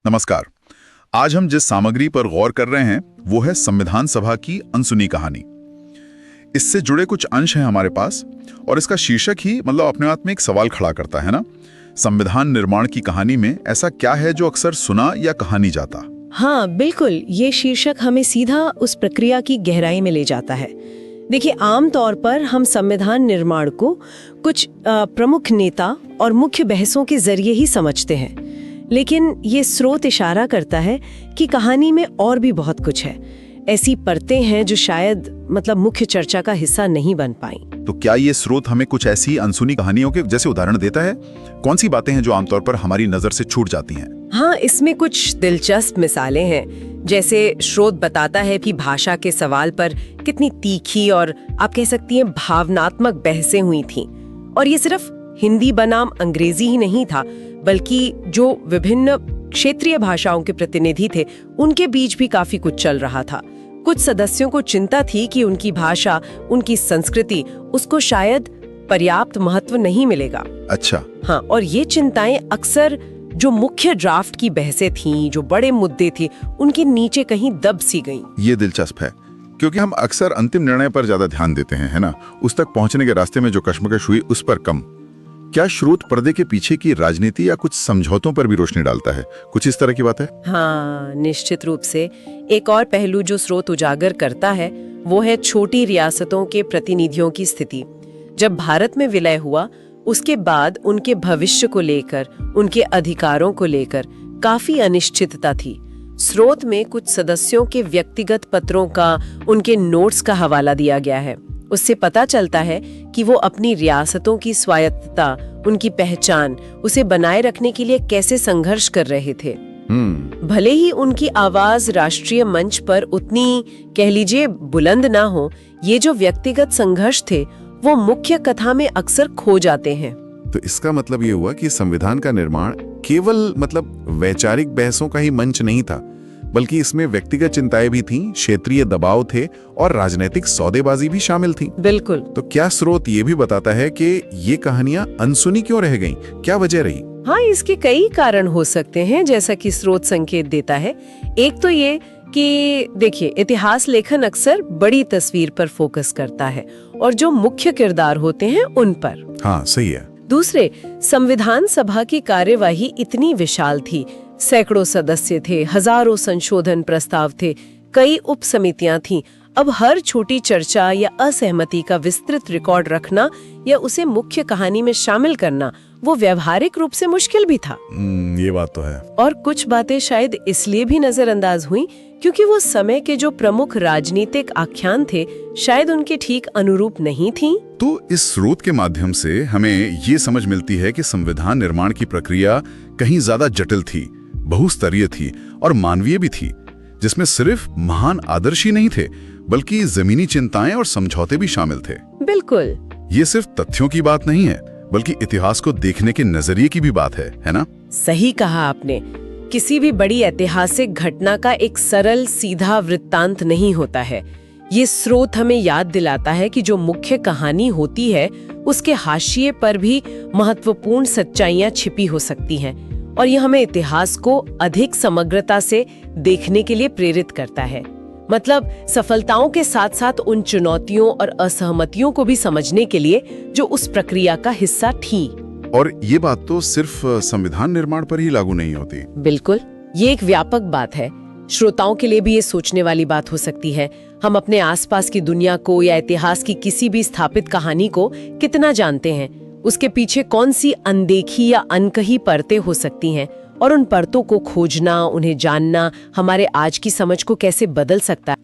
नमस्कार। आज हम जिस सामग्री पर गौर कर रहे हैं वो है संविधान सभा की अनसुनी कहानी। इससे जुड़े कुछ अंश हैं हमारे पास और इसका शीर्षक ही अपने आप में एक सवाल खड़ा करता है ना। संविधान निर्माण की कहानी में ऐसा क्या है जो अक्सर सुना या कहा नहीं जाता? हाँ बिल्कुल, ये शीर्षक हमें सीधा उस प्रक्रिया की गहराई में ले जाता है। देखिए, आमतौर पर हम संविधान निर्माण को कुछ प्रमुख नेता और मुख्य बहसों के जरिए ही समझते हैं, लेकिन ये स्रोत इशारा करता है कि कहानी में और भी बहुत कुछ है। ऐसी परतें हैं जो शायद मुख्य चर्चा का हिस्सा नहीं बन पाई। तो क्या ये स्रोत हमें कुछ ऐसी अनसुनी कहानियों के जैसे उदाहरण देता है? कौन सी बातें हैं जो आमतौर पर हमारी नजर से छूट जाती हैं? हाँ, इसमें कुछ दिलचस्प मिसालें हैं। जैसे स्रोत बताता है कि भाषा के सवाल पर कितनी तीखी और आप कह सकती हैं भावनात्मक बहसें हुई थीं। और ये सिर्फ हिंदी बनाम अंग्रेजी ही नहीं था, बल्कि जो विभिन्न क्षेत्रीय भाषाओं के प्रतिनिधि थे उनके बीच भी काफी कुछ चल रहा था। कुछ सदस्यों को चिंता थी कि उनकी भाषा, उनकी संस्कृति, उसको शायद पर्याप्त महत्व नहीं मिलेगा। अच्छा। हाँ, और ये चिंताएं अक्सर जो मुख्य ड्राफ्ट की बहसें थीं, जो बड़े मुद्दे थे, उनके नीचे कहीं दब सी गईं। ये दिलचस्प है क्योंकि हम अक्सर अंतिम निर्णय पर ज्यादा ध्यान देते हैं, है ना? उस तक पहुंचने के रास्ते में जो कश्मकश हुई उस पर कम। क्या स्रोत पर्दे के पीछे की राजनीति या कुछ समझौतों पर भी रोशनी डालता है? कुछ इस तरह की बात है? हाँ, निश्चित रूप से। एक और पहलू जो स्रोत उजागर करता है वो है छोटी रियासतों के प्रतिनिधियों की स्थिति। जब भारत में विलय हुआ उसके बाद उनके भविष्य को लेकर, उनके अधिकारों को लेकर काफी अनिश्चितता थी। स्रोत में कुछ सदस्यों के व्यक्तिगत पत्रों का, उनके नोट्स का हवाला दिया गया है। उससे पता चलता है कि वो अपनी रियासतों की स्वायत्तता, उनकी पहचान, उसे बनाए रखने के लिए कैसे संघर्ष कर रहे थे। भले ही उनकी आवाज राष्ट्रीय मंच पर उतनी, कह लीजिए, बुलंद ना हो, ये जो व्यक्तिगत संघर्ष थे वो मुख्य कथा में अक्सर खो जाते हैं। तो इसका मतलब ये हुआ कि संविधान का निर्माण केवल वैचारिक बहसों का ही मंच नहीं था, बल्कि इसमें व्यक्तिगत चिंताएं भी थीं, क्षेत्रीय दबाव थे और राजनीतिक सौदेबाजी भी शामिल थी। बिल्कुल। तो क्या स्रोत ये भी बताता है कि ये कहानियां अनसुनी क्यों रह गईं? क्या वजह रही? हाँ, इसके कई कारण हो सकते हैं, जैसा कि स्रोत संकेत देता है। एक तो ये कि देखिए, इतिहास लेखन अक्सर बड़ी तस्वीर पर फोकस करता है और जो मुख्य किरदार होते हैं उन पर। हाँ, सही है। दूसरे, संविधान सभा की कार्यवाही इतनी विशाल थी, सैकड़ों सदस्य थे, हजारों संशोधन प्रस्ताव थे, कई उप समितियां थीं। अब हर छोटी चर्चा या असहमति का विस्तृत रिकॉर्ड रखना या उसे मुख्य कहानी में शामिल करना वो व्यवहारिक रूप से मुश्किल भी था। ये बात तो है। और कुछ बातें शायद इसलिए भी नजरअंदाज हुई क्योंकि वो समय के जो प्रमुख राजनीतिक आख्यान थे शायद उनके ठीक अनुरूप नहीं थीं। तो इस स्रोत के माध्यम से हमें ये समझ मिलती है कि संविधान निर्माण की प्रक्रिया कहीं ज्यादा जटिल थी, बहुस्तरीय थी और मानवीय भी थी, जिसमें सिर्फ महान आदर्श ही नहीं थे बल्कि जमीनी चिंताएं और समझौते भी शामिल थे। बिल्कुल। ये सिर्फ तथ्यों की बात नहीं है बल्कि इतिहास को देखने के नजरिए की भी बात है ना? सही कहा आपने। किसी भी बड़ी ऐतिहासिक घटना का एक सरल सीधा वृत्तांत नहीं होता है। ये स्रोत हमें याद दिलाता है कि जो मुख्य कहानी होती है उसके हाशिए पर भी महत्वपूर्ण सच्चाइयां छिपी हो सकती हैं, और ये हमें इतिहास को अधिक समग्रता से देखने के लिए प्रेरित करता है। सफलताओं के साथ साथ उन चुनौतियों और असहमतियों को भी समझने के लिए जो उस प्रक्रिया का हिस्सा थी। और ये बात तो सिर्फ संविधान निर्माण पर ही लागू नहीं होती। बिल्कुल, ये एक व्यापक बात है। श्रोताओं के लिए भी ये सोचने वाली बात हो सकती है, हम अपने आसपास की दुनिया को या इतिहास की किसी भी स्थापित कहानी को कितना जानते हैं, उसके पीछे कौन सी अनदेखी या अनकही परतें हो सकती हैं, और उन परतों को खोजना, उन्हें जानना हमारे आज की समझ को कैसे बदल सकता है।